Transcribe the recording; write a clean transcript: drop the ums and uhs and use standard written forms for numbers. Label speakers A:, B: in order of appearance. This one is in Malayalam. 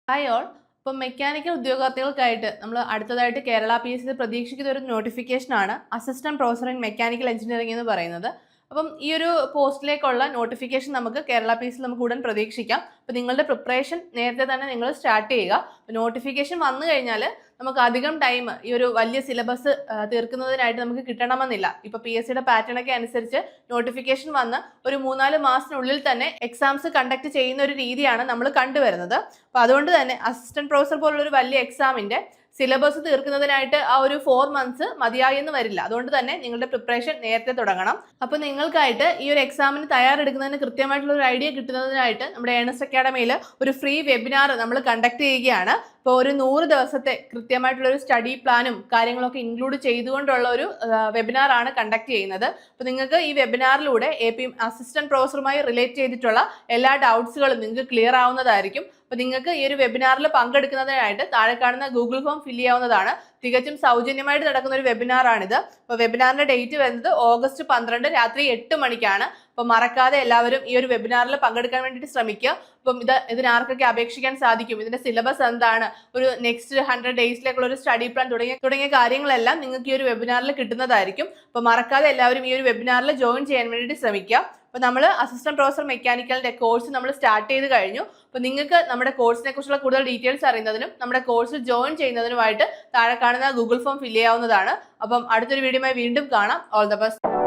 A: Hi all. ഇപ്പം മെക്കാനിക്കൽ ഉദ്യോഗാർത്ഥികൾക്കായിട്ട് നമ്മൾ അടുത്തതായിട്ട് കേരള PSC പ്രതീക്ഷിക്കുന്ന ഒരു നോട്ടിഫിക്കേഷനാണ് assistant professor in mechanical engineering എന്ന് പറയുന്നത്. അപ്പം ഈ ഒരു പോസ്റ്റിലേക്കുള്ള നോട്ടിഫിക്കേഷൻ നമുക്ക് കേരള PSC നമുക്ക് ഉടൻ പ്രതീക്ഷിക്കാം. അപ്പം നിങ്ങളുടെ പ്രിപ്പറേഷൻ നേരത്തെ തന്നെ നിങ്ങൾ സ്റ്റാർട്ട് ചെയ്യുക. നോട്ടിഫിക്കേഷൻ വന്നു കഴിഞ്ഞാൽ നമുക്ക് അധികം ടൈം ഈ ഒരു വലിയ സിലബസ് തീർക്കുന്നതിനായിട്ട് നമുക്ക് കിട്ടണമെന്നില്ല. ഇപ്പൊ PSCയുടെ പാറ്റേൺ ഒക്കെ അനുസരിച്ച് നോട്ടിഫിക്കേഷൻ വന്ന് ഒരു 3-4 മാസത്തിനുള്ളിൽ തന്നെ എക്സാംസ് കണ്ടക്ട് ചെയ്യുന്ന ഒരു രീതിയാണ് നമ്മൾ കണ്ടുവരുന്നത്. അപ്പൊ അതുകൊണ്ട് തന്നെ അസിസ്റ്റന്റ് പ്രൊഫസർ പോലുള്ള ഒരു വലിയ എക്സാമിന്റെ സിലബസ് തീർക്കുന്നതിനായിട്ട് ആ ഒരു 4 മന്ത്സ് മതിയായി എന്ന് വരില്ല. അതുകൊണ്ട് തന്നെ നിങ്ങളുടെ പ്രിപ്പറേഷൻ നേരത്തെ തുടങ്ങണം. അപ്പൊ നിങ്ങൾക്കായിട്ട് ഈ ഒരു എക്സാമിന് തയ്യാറെടുക്കുന്നതിന് കൃത്യമായിട്ടുള്ള ഒരു ഐഡിയ കിട്ടുന്നതിനായിട്ട് നമ്മുടെ ഏണസ്റ്റ് അക്കാഡമിയിൽ ഒരു ഫ്രീ വെബിനാർ നമ്മൾ കണ്ടക്ട് ചെയ്യുകയാണ്. ഇപ്പോൾ ഒരു 100 ദിവസത്തെ കൃത്യമായിട്ടുള്ള ഒരു സ്റ്റഡി പ്ലാനും കാര്യങ്ങളൊക്കെ ഇൻക്ലൂഡ് ചെയ്തുകൊണ്ടുള്ള ഒരു വെബിനാർ ആണ് കണ്ടക്ട് ചെയ്യുന്നത്. അപ്പോൾ നിങ്ങൾക്ക് ഈ വെബിനാറിലൂടെ AP അസിസ്റ്റന്റ് പ്രൊഫസറുമായി റിലേറ്റ് ചെയ്തിട്ടുള്ള എല്ലാ ഡൗട്ട്സുകളും നിങ്ങൾക്ക് ക്ലിയർ ആവുന്നതായിരിക്കും. അപ്പോൾ നിങ്ങൾക്ക് ഈ ഒരു വെബിനാറിൽ പങ്കെടുക്കുന്നതിനായിട്ട് താഴെ കാണുന്ന ഗൂഗിൾ ഫോം ഫില്ല് ചെയ്യാവുന്നതാണ്. തികച്ചും സൗജന്യമായിട്ട് നടക്കുന്ന ഒരു വെബിനാറാണിത്. അപ്പോൾ വെബിനാറിന്റെ ഡേറ്റ് വരുന്നത് ഓഗസ്റ്റ് 12 രാത്രി 8 മണിക്കാണ്. അപ്പോൾ മറക്കാതെ എല്ലാവരും ഈ ഒരു വെബിനാറിൽ പങ്കെടുക്കാൻ വേണ്ടിയിട്ട് ശ്രമിക്കുക. അപ്പം ഇതിനാർക്കൊക്കെ അപേക്ഷിക്കാൻ സാധിക്കും, ഇതിന്റെ സിലബസ് എന്താണ്, ഒരു നെക്സ്റ്റ് 100 ഡേയ്സിലേക്കുള്ള ഒരു സ്റ്റഡി പ്ലാൻ തുടങ്ങിയ കാര്യങ്ങളെല്ലാം നിങ്ങൾക്ക് ഈ ഒരു വെബിനാറിൽ കിട്ടുന്നതായിരിക്കും. അപ്പോൾ മറക്കാതെ എല്ലാവരും ഈ ഒരു വെബിനാറിൽ ജോയിൻ ചെയ്യാൻ വേണ്ടിയിട്ട് ശ്രമിക്കുക. അപ്പോൾ നമ്മൾ അസിസ്റ്റന്റ് പ്രൊഫസർ മെക്കാനിക്കലിന്റെ കോഴ്സ് നമ്മൾ സ്റ്റാർട്ട് ചെയ്ത് കഴിഞ്ഞു. അപ്പോൾ നിങ്ങൾക്ക് നമ്മുടെ കോഴ്സിനെ കുറിച്ചുള്ള കൂടുതൽ ഡീറ്റെയിൽസ് അറിയുന്നതിനും നമ്മുടെ കോഴ്സിൽ ജോയിൻ ചെയ്യുന്നതിനുമായിട്ട് താഴെ കാണുന്ന ഗൂഗിൾ ഫോം ഫില്ല് ചെയ്യാവുന്നതാണ്. അപ്പം അടുത്തൊരു വീഡിയോയുമായി വീണ്ടും കാണാം. All the best.